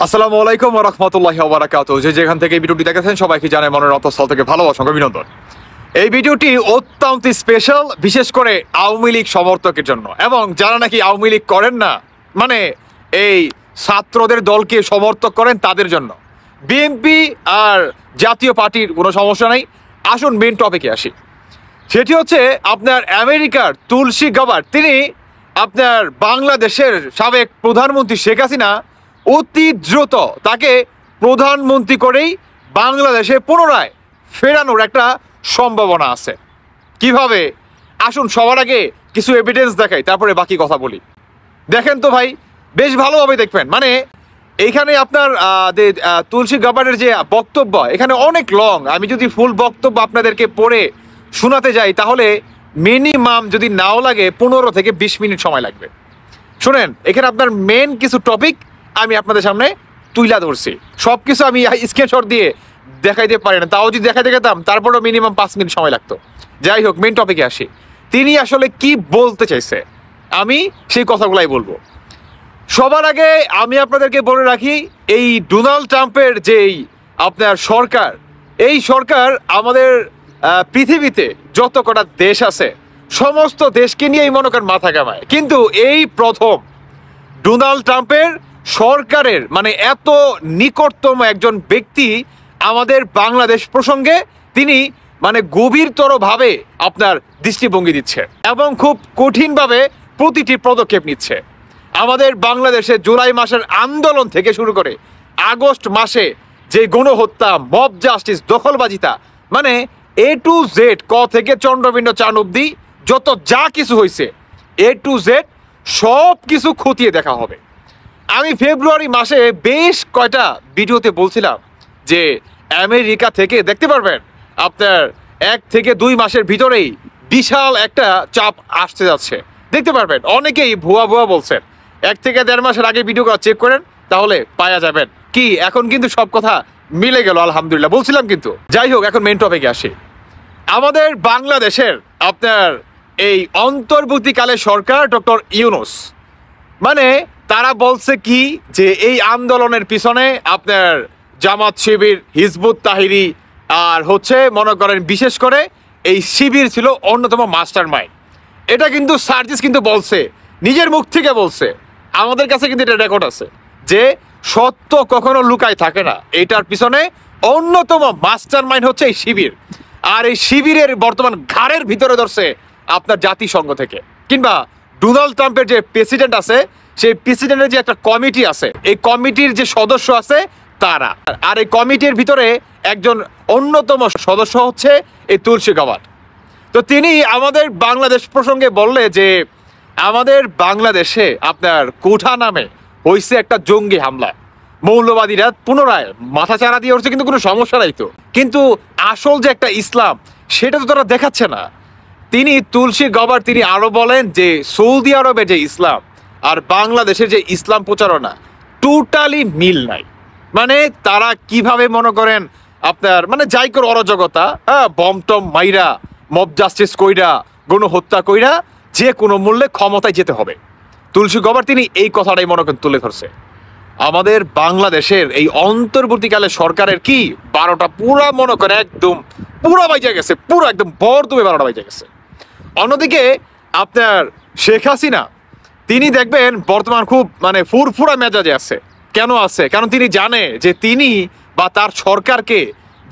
আসসালামু আলাইকুম ওয়া রাহমাতুল্লাহি ওয়া বারাকাতুহু। যে যেখান থেকে এই ভিডিওটি দেখেছেন সবাইকে জানাই মনের অন্তঃস্থল থেকে ভালোবাসা ও অভিনন্দন। এই ভিডিওটি অত্যন্ত স্পেশাল, বিশেষ করে আওয়ামী লীগ সমর্থকের জন্য এবং যারা নাকি আওয়ামী লীগ করেন না, মানে এই ছাত্রদের দলকে সমর্থক করেন তাদের জন্য। বিএনপি আর জাতীয় পার্টির কোনো সমস্যা নাই। আসুন মেন টপিকে আসি। সেটি হচ্ছে আপনার আমেরিকার তুলসী গাবার্ড, তিনি আপনার বাংলাদেশের সাবেক প্রধানমন্ত্রী শেখ হাসিনা অতি দ্রুত তাকে প্রধানমন্ত্রী করেই বাংলাদেশে পুনরায় ফেরানোর একটা সম্ভাবনা আছে। কিভাবে? আসুন সবার আগে কিছু এভিডেন্স দেখাই, তারপরে বাকি কথা বলি। দেখেন তো ভাই, বেশ ভালোভাবে দেখবেন। মানে এইখানে আপনার তুলসী গাবার্ডের যে বক্তব্য, এখানে অনেক লং। আমি যদি ফুল বক্তব্য আপনাদেরকে পড়ে শোনাতে যাই তাহলে মিনিমাম যদি নাও লাগে 15 থেকে 20 মিনিট সময় লাগবে। শুনেন, এখানে আপনার মেন কিছু টপিক আমি আপনাদের সামনে তুইলা ধরছি। সব কিছু আমি স্ক্রিনশট দিয়ে দেখাইতে পারি না, তাও যদি দেখাইতে গেতাম তারপরেও মিনিমাম 5 মিনিট সময় লাগতো। যাই হোক, মেন টপিকে আসি। তিনি আসলে কি বলতে চাইছে আমি সেই কথাগুলাই বলবো। সবার আগে আমি আপনাদেরকে বলে রাখি, এই ডোনাল্ড ট্রাম্পের যেই আপনার সরকার, এই সরকার আমাদের পৃথিবীতে যত কটা দেশ আছে সমস্ত দেশকে নিয়েই মনে করেন মাথা কামায়, কিন্তু এই প্রথম ডোনাল্ড ট্রাম্পের সরকারের মানে এত নিকটতম একজন ব্যক্তি আমাদের বাংলাদেশ প্রসঙ্গে তিনি মানে গভীরতরভাবে আপনার দৃষ্টিভঙ্গি দিচ্ছে এবং খুব কঠিনভাবে প্রতিটি পদক্ষেপ নিচ্ছে। আমাদের বাংলাদেশে জুলাই মাসের আন্দোলন থেকে শুরু করে আগস্ট মাসে যে গণহত্যা, মব জাস্টিস, দখলবাজিতা, মানে এ টু জেড, ক থেকে চন্দ্রবিন্দু চান অব্দি যত যা কিছু হয়েছে এ টু জেড সব কিছু খতিয়ে দেখা হবে। আমি ফেব্রুয়ারি মাসে বেশ কয়টা ভিডিওতে বলছিলাম যে আমেরিকা থেকে দেখতে পারবেন আপনার 1 থেকে 2 মাসের ভিতরেই বিশাল একটা চাপ আসতে যাচ্ছে, দেখতে পারবেন। অনেকেই ভুয়া ভুয়া বলছেন, 1 থেকে 1.5 মাসের আগে ভিডিও চেক করেন তাহলে পাওয়া যাবেন। কি এখন কিন্তু সব কথা মিলে গেল আলহামদুলিল্লাহ, বলছিলাম কিন্তু। যাই হোক, এখন মেন টপিকে আসি। আমাদের বাংলাদেশের আপনার এই অন্তর্বর্তীকালে সরকার ডক্টর ইউনূস, মানে তারা বলছে কি যে এই আন্দোলনের পিছনে আপনার জামাত শিবির, হিজবুত তাহরির আর হচ্ছে মনে করেন বিশেষ করে এই শিবির ছিল অন্যতম মাস্টার মাইন্ড। এটা কিন্তু সার্জিস কিন্তু বলছে, নিজের মুখ থেকে বলছে। আমাদের কাছে কিন্তু এটা রেকর্ড আছে যে সত্য কখনো লুকায় থাকে না, এটার পিছনে অন্যতম মাস্টার মাইন্ড হচ্ছে এই শিবির। আর এই শিবিরের বর্তমান ঘাড়ের ভিতরে ধরছে আপনার জাতিসংঘ থেকে, কিংবা ডোনাল্ড ট্রাম্পের যে প্রেসিডেন্ট আছে সেই প্রেসিডেন্টের যে একটা কমিটি আছে, এই কমিটির যে সদস্য আছে তারা। আর এই কমিটির ভিতরে একজন অন্যতম সদস্য হচ্ছে এই তুলসী গাবার্ড। তো তিনি আমাদের বাংলাদেশ প্রসঙ্গে বললে যে আমাদের বাংলাদেশে আপনার কোঠা নামে হয়েছে একটা জঙ্গি হামলা, মৌলবাদীরা পুনরায় মাথাচাড়া দিয়ে উঠছে, কিন্তু কোনো সমস্যা নাই তো। কিন্তু আসল যে একটা ইসলাম সেটা তো তারা দেখাচ্ছে না। তিনি তুলসী গাবার্ড তিনি আরো বলেন যে সৌদি আরবের যে ইসলাম আর বাংলাদেশের যে ইসলাম প্রচারণা টোটালি মিল নাই। মানে তারা কিভাবে মনে করেন আপনার মানে যাই করে অরাজকতা, বমটম মাইরা, মব জাস্টিস কইরা, গণহত্যা কইরা যে কোনো মূল্যে ক্ষমতায় যেতে হবে। তুলসী গাবার্ড তিনি এই কথাটাই মনে করেন তুলে ধরছে। আমাদের বাংলাদেশের এই অন্তর্বর্তীকালে সরকারের কি 12টা পুরা মনে করে একদম পুরা বাইজে গেছে, পুরো একদম বরদমে 12টা বাইজে গেছে। অন্যদিকে আপনার শেখ হাসিনা তিনি দেখবেন বর্তমান খুব মানে ফুরফুরা মেজাজে আছে। কেন আছে? কারণ তিনি জানে যে তিনি বা তার সরকারকে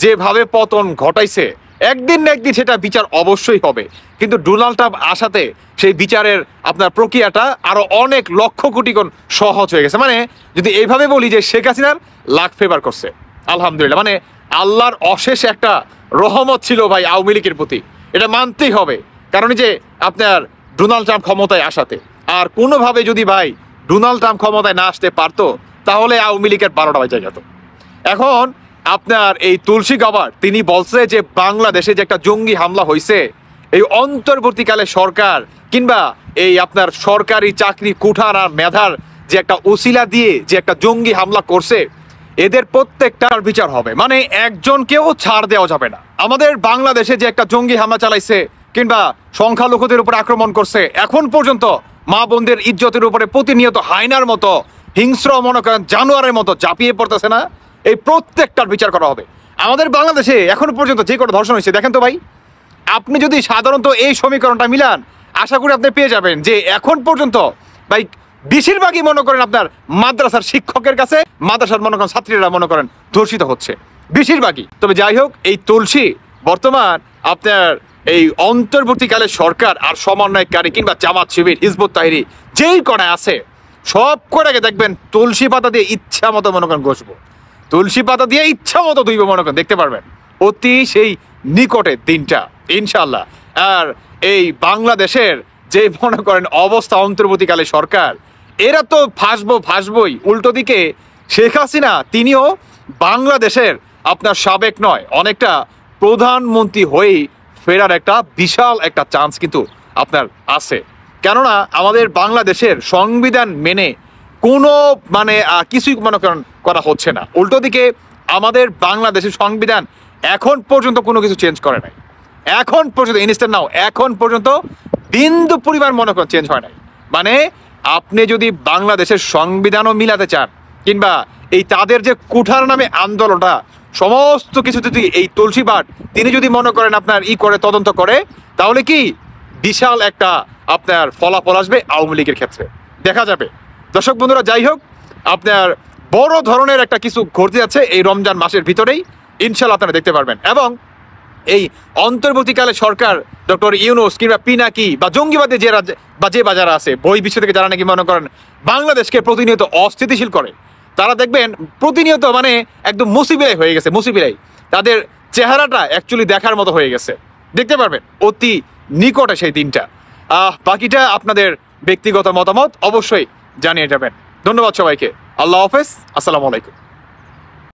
যেভাবে পতন ঘটাইছে একদিন না একদিন সেটা বিচার অবশ্যই হবে। কিন্তু ডোনাল্ড ট্রাম্প আসাতে সেই বিচারের আপনার প্রক্রিয়াটা আরো অনেক লক্ষ কোটি গুণ সহজ হয়ে গেছে। মানে যদি এইভাবে বলি যে শেখ হাসিনার লাখ ফেভার করছে আলহামদুলিল্লাহ, মানে আল্লাহর অশেষ একটা রহমত ছিল ভাই আওয়ামী লীগের প্রতি, এটা মানতেই হবে। কারণ যে আপনার ডোনাল্ড ট্রাম্প ক্ষমতায় আসাতে, আর কোনোভাবে যদি ভাই ডোনাল্ড ট্রাম্প ক্ষমতায় না আসতে পারতো তাহলে আওয়ামী লীগের 12টা বাজে যেত। এখন আপনার এই তুলসী গাবার্ড তিনি বলছে যে বাংলাদেশে যে একটা জঙ্গি হামলা হয়েছে, এই অন্তর্বর্তীকালে সরকার কিংবা এই আপনার সরকারি চাকরি কুঠার আর মেধার যে একটা উসিলা দিয়ে যে একটা জঙ্গি হামলা করছে, এদের প্রত্যেকটার বিচার হবে। মানে একজনকেও ছাড় দেওয়া যাবে না। আমাদের বাংলাদেশে যে একটা জঙ্গি হামলা চালাইছে কিংবা সংখ্যালঘুদের উপর আক্রমণ করছে, এখন পর্যন্ত মা বোনদের ইজ্জতের উপরে প্রতিনিয়ত হায়নার মতো হিংস্র মনে করেন জানোয়ারের মতো ঝাঁপিয়ে পড়তেছে না, এই প্রত্যেকটার বিচার করা হবে। আমাদের বাংলাদেশে এখনো পর্যন্ত যে কটা ধর্ষণ হয়েছে দেখেন তো ভাই, আপনি যদি সাধারণত এই সমীকরণটা মিলান আশা করি আপনি পেয়ে যাবেন যে এখন পর্যন্ত ভাই বেশিরভাগই মনে করেন আপনার মাদ্রাসার শিক্ষকের কাছে, মাদ্রাসার মনে করেন ছাত্রীরা মনে করেন ধর্ষিত হচ্ছে বেশিরভাগই। তবে যাই হোক, এই তুলসী বর্তমান আপনার এই অন্তর্বর্তীকালে সরকার আর সমন্বয়কারী কিংবা জামাত শিবির হিজবুত তাহরীর যেই কড়া আছে সব কড়াকে দেখবেন তুলসী পাতা দিয়ে ইচ্ছা মতো মনে করেন ঘষবো, তুলসী পাতা দিয়ে ইচ্ছা মতো ধুইব মনে করেন, দেখতে পারবেন অতি সেই নিকটের দিনটা ইনশাল্লাহ। আর এই বাংলাদেশের যে মনে করেন অবস্থা অন্তর্বর্তীকালে সরকার, এরা তো ফাঁসবই। উল্টো দিকে শেখ হাসিনা তিনিও বাংলাদেশের আপনার সাবেক নয় অনেকটা প্রধানমন্ত্রী হয়েই ফেরার একটা বিশাল একটা চান্স কিন্তু আপনার আছে। কেননা আমাদের বাংলাদেশের সংবিধান মেনে কোনো মানে কিছুই মনে করেন করা হচ্ছে না। উল্টো দিকে আমাদের বাংলাদেশের সংবিধান এখন পর্যন্ত কোনো কিছু চেঞ্জ করে নাই, এখন পর্যন্ত ইনস্ট্যান্ট নাও এখন পর্যন্ত বিন্দু পরিমাণ মনে করেন চেঞ্জ হয় নাই। মানে আপনি যদি বাংলাদেশের সংবিধানও মিলাতে চান কিংবা এই তাদের যে কুঠার নামে আন্দোলনটা সমস্ত কিছু যদি এই তুলসী বাট তিনি যদি মনে করেন আপনার করে তদন্ত করে, তাহলে কি বিশাল একটা আপনার ফলাফল আসবে আওয়ামী লীগের ক্ষেত্রে দেখা যাবে। দর্শক বন্ধুরা, যাই হোক, আপনার বড় ধরনের একটা কিছু ঘটতে যাচ্ছে এই রমজান মাসের ভিতরেই ইনশাল্লাহ আপনারা দেখতে পারবেন। এবং এই অন্তর্বর্তীকালে সরকার ডক্টর ইউনূস কিংবা পিনাকি বা জঙ্গিবাদী যে বাজার আছে বই বিশ্ব থেকে যারা নাকি মনে করেন বাংলাদেশকে প্রতিনিয়ত অস্থিতিশীল করে, তারা দেখবেন প্রতিনিয়ত মানে একদম মুসিবিলাই হয়ে গেছে, মুসিবিলাই তাদের চেহারাটা অ্যাকচুয়ালি দেখার মতো হয়ে গেছে, দেখতে পারবেন অতি নিকটে সেই দিনটা। বাকিটা আপনাদের ব্যক্তিগত মতামত অবশ্যই জানিয়ে যাবেন। ধন্যবাদ সবাইকে, আল্লাহ হাফেজ, আসসালামু আলাইকুম।